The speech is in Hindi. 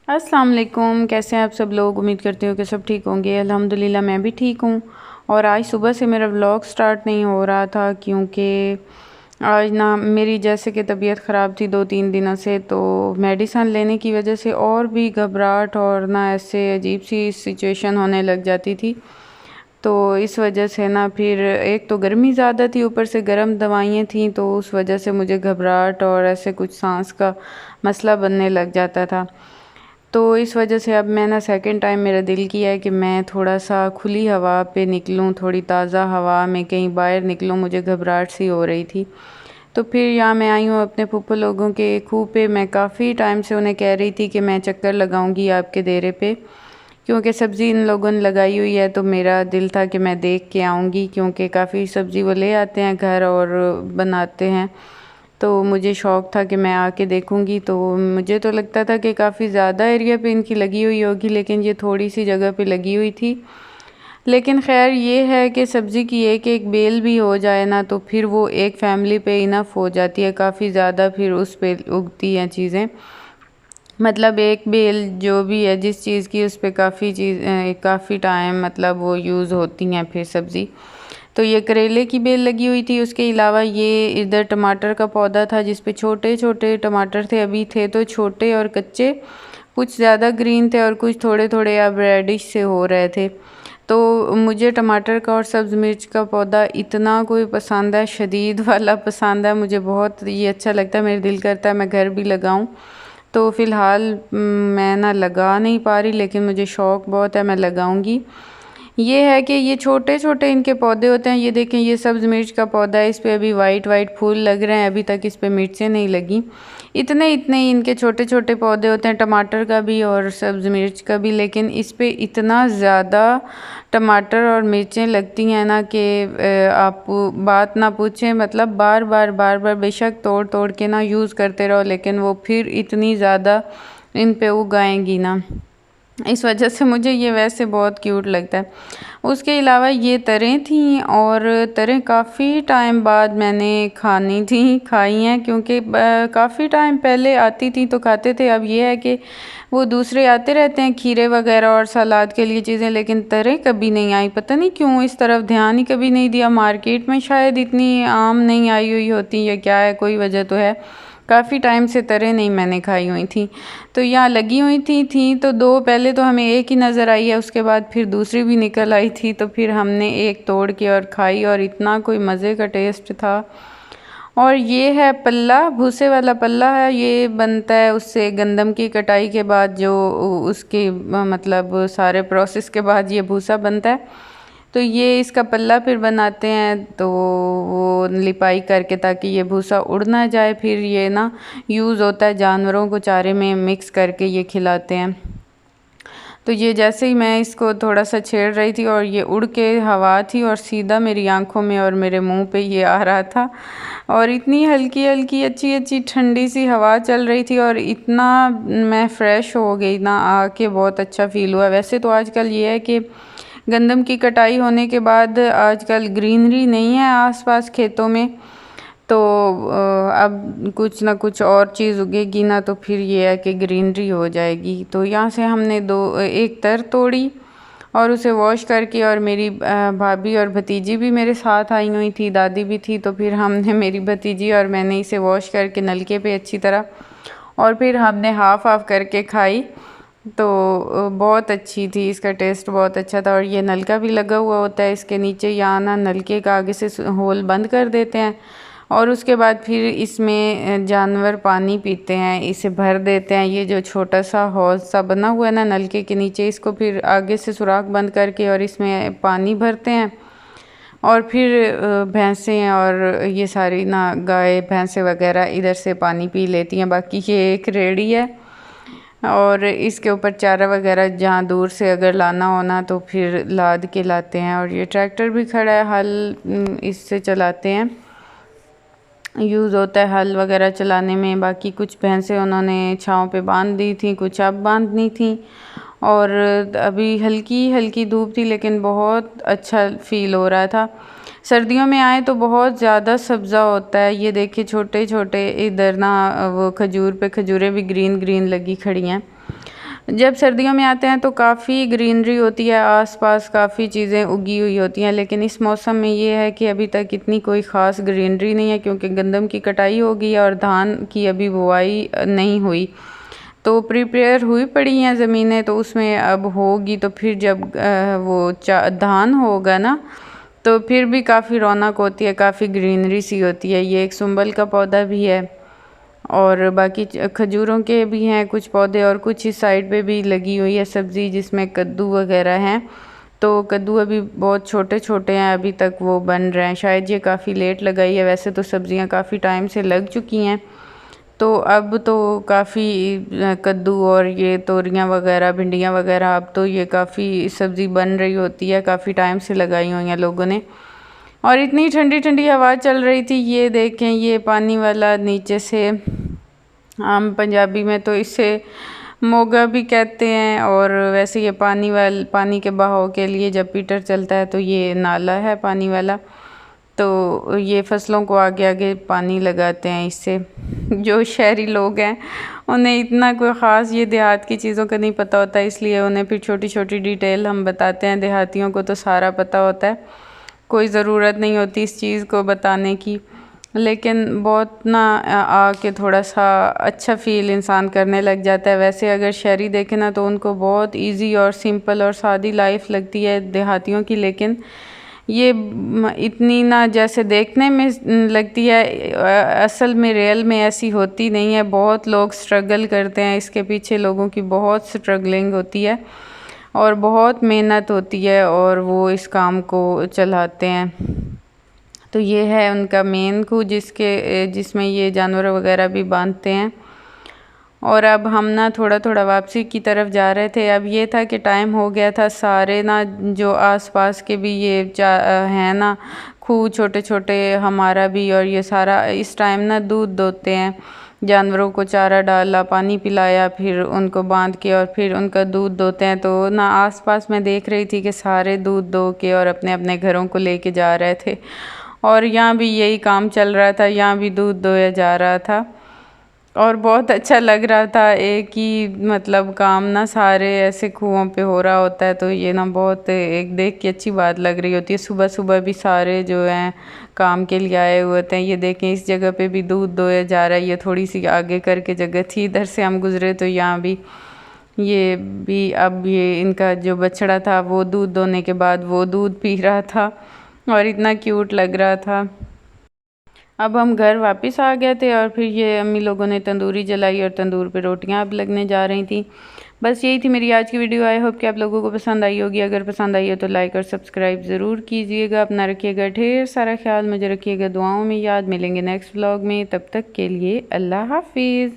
अस्सलाम वालेकुम। कैसे हैं आप सब लोग? उम्मीद करती हूँ कि सब ठीक होंगे। अल्हम्दुलिल्लाह मैं भी ठीक हूँ। और आज सुबह से मेरा व्लॉग स्टार्ट नहीं हो रहा था क्योंकि आज ना मेरी जैसे कि तबीयत ख़राब थी 2-3 दिनों से, तो मेडिसन लेने की वजह से और भी घबराहट और ना ऐसे अजीब सी सिचुएशन होने लग जाती थी। तो इस वजह से ना फिर एक तो गर्मी ज़्यादा थी, ऊपर से गर्म दवाइयाँ थीं, तो उस वजह से मुझे घबराहट और ऐसे कुछ सांस का मसला बनने लग जाता था। तो इस वजह से अब मैं ना सेकंड टाइम मेरा दिल किया है कि मैं थोड़ा सा खुली हवा पे निकलूं, थोड़ी ताज़ा हवा में कहीं बाहर निकलूं। मुझे घबराहट सी हो रही थी। तो फिर यहाँ मैं आई हूँ अपने फूफा लोगों के खूह पे। मैं काफ़ी टाइम से उन्हें कह रही थी कि मैं चक्कर लगाऊंगी आपके डेरे पे, क्योंकि सब्ज़ी इन लोगों ने लगाई हुई है, तो मेरा दिल था कि मैं देख के आऊँगी, क्योंकि काफ़ी सब्ज़ी वो ले आते हैं घर और बनाते हैं। तो मुझे शौक़ था कि मैं आके देखूँगी। तो मुझे तो लगता था कि काफ़ी ज़्यादा एरिया पे इनकी लगी हुई होगी, लेकिन ये थोड़ी सी जगह पे लगी हुई थी। लेकिन ख़ैर ये है कि सब्ज़ी की एक एक बेल भी हो जाए ना, तो फिर वो एक फैमिली पे इनफ हो जाती है। काफ़ी ज़्यादा फिर उस पे उगती हैं चीज़ें। मतलब एक बेल जो भी है जिस चीज़ की, उस पे काफ़ी टाइम मतलब वो यूज़ होती हैं फिर सब्ज़ी। तो ये करेले की बेल लगी हुई थी। उसके अलावा ये इधर टमाटर का पौधा था जिस पे छोटे छोटे टमाटर थे। अभी थे तो छोटे और कच्चे, कुछ ज़्यादा ग्रीन थे और कुछ थोड़े थोड़े अब रेडिश से हो रहे थे। तो मुझे टमाटर का और सब्ज़ मिर्च का पौधा इतना कोई पसंद है, शदीद वाला पसंद है। मुझे बहुत ये अच्छा लगता है। मेरा दिल करता है मैं घर भी लगाऊं। तो फ़िलहाल मैं ना लगा नहीं पा रही, लेकिन मुझे शौक़ बहुत है, मैं लगाऊंगी। ये है कि ये छोटे छोटे इनके पौधे होते हैं। ये देखें, ये सब्ज़ मिर्च का पौधा है, इस पे अभी वाइट वाइट फूल लग रहे हैं। अभी तक इस पे मिर्चें नहीं लगी। इतने इतने ही इनके छोटे छोटे पौधे होते हैं, टमाटर का भी और सब्ज़ मिर्च का भी। लेकिन इस पे इतना ज़्यादा टमाटर और मिर्चें लगती हैं ना कि आप बात ना पूछें। मतलब बार बार बेशक तोड़ तोड़ के ना यूज़ करते रहो, लेकिन वो फिर इतनी ज़्यादा इन पे उगाएंगी ना। इस वजह से मुझे ये वैसे बहुत क्यूट लगता है। उसके अलावा ये तरें थीं, और तरें काफ़ी टाइम बाद मैंने खाई हैं, क्योंकि काफ़ी टाइम पहले आती थी तो खाते थे। अब ये है कि वो दूसरे आते रहते हैं, खीरे वगैरह और सलाद के लिए चीज़ें, लेकिन तरें कभी नहीं आई। पता नहीं क्यों इस तरफ ध्यान ही कभी नहीं दिया। मार्केट में शायद इतनी आम नहीं आई हुई होती, या क्या है, कोई वजह तो है। काफ़ी टाइम से तरें नहीं मैंने खाई हुई थी। तो यहाँ लगी हुई थी तो दो पहले तो हमें एक ही नज़र आई है, उसके बाद फिर दूसरी भी निकल आई थी। तो फिर हमने एक तोड़ के और खाई, और इतना कोई मज़े का टेस्ट था। और ये है पल्ला, भूसे वाला पल्ला है। ये बनता है उससे गंदम की कटाई के बाद, जो उसके मतलब सारे प्रोसेस के बाद ये भूसा बनता है। तो ये इसका पल्ला फिर बनाते हैं, तो वो लिपाई करके, ताकि ये भूसा उड़ ना जाए। फिर ये ना यूज़ होता है, जानवरों को चारे में मिक्स करके ये खिलाते हैं। तो ये जैसे ही मैं इसको थोड़ा सा छेड़ रही थी, और ये उड़ के हवा थी और सीधा मेरी आंखों में और मेरे मुंह पे ये आ रहा था। और इतनी हल्की हल्की अच्छी अच्छी ठंडी सी हवा चल रही थी, और इतना मैं फ़्रेश हो गई ना, आके बहुत अच्छा फ़ील हुआ। वैसे तो आजकल ये है कि गंदम की कटाई होने के बाद आजकल ग्रीनरी नहीं है आसपास खेतों में, तो अब कुछ ना कुछ और चीज़ उगेगी ना, तो फिर ये है कि ग्रीनरी हो जाएगी। तो यहाँ से हमने एक तर तोड़ी और उसे वॉश करके, और मेरी भाभी और भतीजी भी मेरे साथ आई हुई थी, दादी भी थी। तो फिर हमने, मेरी भतीजी और मैंने इसे वॉश करके नलके पे अच्छी तरह, और फिर हमने हाफ़ हाफ़ करके खाई। तो बहुत अच्छी थी, इसका टेस्ट बहुत अच्छा था। और ये नलका भी लगा हुआ होता है इसके नीचे, यहाँ ना नलके का आगे से होल बंद कर देते हैं, और उसके बाद फिर इसमें जानवर पानी पीते हैं, इसे भर देते हैं। ये जो छोटा सा हौज सा बना हुआ है ना नलके के नीचे, इसको फिर आगे से सुराख बंद करके और इसमें पानी भरते हैं। और फिर भैंसें और ये सारी ना गाय भैंसें वगैरह इधर से पानी पी लेती हैं। बाकी ये एक रेड़ी है, और इसके ऊपर चारा वगैरह जहाँ दूर से अगर लाना होना तो फिर लाद के लाते हैं। और ये ट्रैक्टर भी खड़ा है, हल इससे चलाते हैं, यूज़ होता है हल वगैरह चलाने में। बाकी कुछ भैंसें उन्होंने छाँव पे बांध दी थी, कुछ अब बांधनी थी। और अभी हल्की हल्की धूप थी, लेकिन बहुत अच्छा फ़ील हो रहा था। सर्दियों में आए तो बहुत ज़्यादा सब्ज़ा होता है। ये देखिए छोटे छोटे इधर ना वो खजूर पे खजूरें भी ग्रीन ग्रीन लगी खड़ी हैं। जब सर्दियों में आते हैं तो काफ़ी ग्रीनरी होती है, आसपास काफ़ी चीज़ें उगी हुई होती हैं, लेकिन इस मौसम में ये है कि अभी तक इतनी कोई ख़ास ग्रीनरी नहीं है, क्योंकि गंदम की कटाई हो गई है और धान की अभी बुआई नहीं हुई। तो प्रिपेयर हुई पड़ी हैं ज़मीनें, तो उसमें अब होगी, तो फिर जब वो धान होगा ना, तो फिर भी काफ़ी रौनक होती है, काफ़ी ग्रीनरी सी होती है। ये एक सुंबल का पौधा भी है और बाकी खजूरों के भी हैं कुछ पौधे, और कुछ इस साइड पे भी लगी हुई है सब्ज़ी जिसमें कद्दू वगैरह हैं। तो कद्दू अभी बहुत छोटे छोटे हैं, अभी तक वो बन रहे हैं, शायद ये काफ़ी लेट लगाई है, वैसे तो सब्ज़ियां काफ़ी टाइम से लग चुकी हैं। तो अब तो काफ़ी कद्दू और ये तोरियां वगैरह, भिंडियां वगैरह, अब तो ये काफ़ी सब्ज़ी बन रही होती है, काफ़ी टाइम से लगाई हुई हैं लोगों ने। और इतनी ठंडी ठंडी हवा चल रही थी, ये देखें, ये पानी वाला नीचे से, आम पंजाबी में तो इसे मोगा भी कहते हैं, और वैसे ये पानी के बहाव के लिए जब पीटर चलता है तो ये नाला है पानी वाला, तो ये फसलों को आगे आगे पानी लगाते हैं इससे। जो शहरी लोग हैं उन्हें इतना कोई ख़ास ये देहात की चीज़ों का नहीं पता होता, इसलिए उन्हें फिर छोटी छोटी डिटेल हम बताते हैं। देहातियों को तो सारा पता होता है, कोई ज़रूरत नहीं होती इस चीज़ को बताने की, लेकिन बहुत ना आके थोड़ा सा अच्छा फ़ील इंसान करने लग जाता है। वैसे अगर शहरी देखें ना तो उनको बहुत इजी और सिंपल और सादी लाइफ लगती है देहातियों की, लेकिन ये इतनी ना जैसे देखने में लगती है, असल में रियल में ऐसी होती नहीं है। बहुत लोग स्ट्रगल करते हैं, इसके पीछे लोगों की बहुत स्ट्रगलिंग होती है और बहुत मेहनत होती है, और वो इस काम को चलाते हैं। तो ये है उनका मेन खूह जिसमें ये जानवर वगैरह भी बांधते हैं। और अब हम ना थोड़ा थोड़ा वापसी की तरफ जा रहे थे। अब ये था कि टाइम हो गया था, सारे ना जो आसपास के भी ये हैं ना खूह छोटे छोटे, हमारा भी, और ये सारा इस टाइम ना दूध दोते हैं, जानवरों को चारा डाला, पानी पिलाया, फिर उनको बांध के और फिर उनका दूध दोते हैं। तो ना आसपास मैं देख रही थी कि सारे दूध दो के और अपने अपने घरों को लेके जा रहे थे, और यहाँ भी यही काम चल रहा था, यहाँ भी दूध दोया जा रहा था और बहुत अच्छा लग रहा था। एक ही मतलब काम ना सारे ऐसे कुओं पे हो रहा होता है, तो ये ना बहुत एक देख के अच्छी बात लग रही होती है। सुबह सुबह भी सारे जो हैं काम के लिए आए हुए होते हैं। ये देखें, इस जगह पे भी दूध दोया जा रहा है, ये थोड़ी सी आगे करके जगह थी, इधर से हम गुजरे तो यहाँ भी ये भी, अब ये इनका जो बछड़ा था वो दूध दोने के बाद वो दूध पी रहा था और इतना क्यूट लग रहा था। अब हम घर वापस आ गए थे और फिर ये अम्मी लोगों ने तंदूरी जलाई और तंदूर पे रोटियां अब लगने जा रही थी। बस यही थी मेरी आज की वीडियो। आई होप कि आप लोगों को पसंद आई होगी। अगर पसंद आई हो तो लाइक और सब्सक्राइब ज़रूर कीजिएगा। अपना रखिएगा ढेर सारा ख्याल, मुझे रखिएगा दुआओं में याद। मिलेंगे नेक्स्ट व्लॉग में, तब तक के लिए अल्लाह हाफिज़।